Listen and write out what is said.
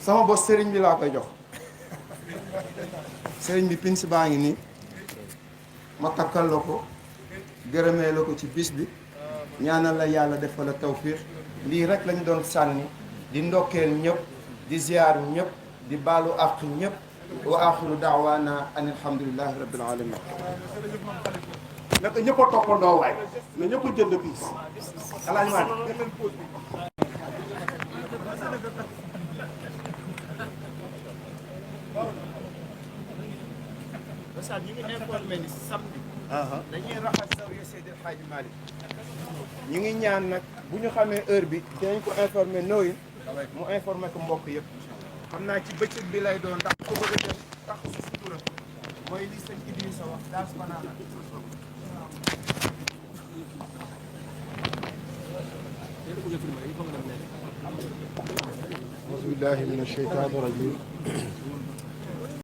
sama bos sëriñ bi laa koy jox sëriñ bi pins baa ngi nii ma takkal la ko gërëmee la ko ci bis bi ñaanal la yàlla defal la tawfiix lii rek lañ doon sànni di ndokkeel ñëpp di ziar ñëpp di baalu àq ñëpp wa axiru daawaana an alhamdulillahi rabbil alamin naka ñëpp a toppandoo waay na ñëpp a jënd piis alaaj maa Oustaz ñu ngi informé ni samedi dañuy raxas zawiya Seydi El Hadji Malick ñu ngi ñaan nag bu ñu xamee heure bi dinañ ko informé nooyu mu informé ko mbokk yëpp xam naa ci bëccëg bi lay doon ndax ko bëgg a dem tax si sutura mooy li sëñ Idrissa wax daas banaana أعوذ بالله من الشيطان الرجيم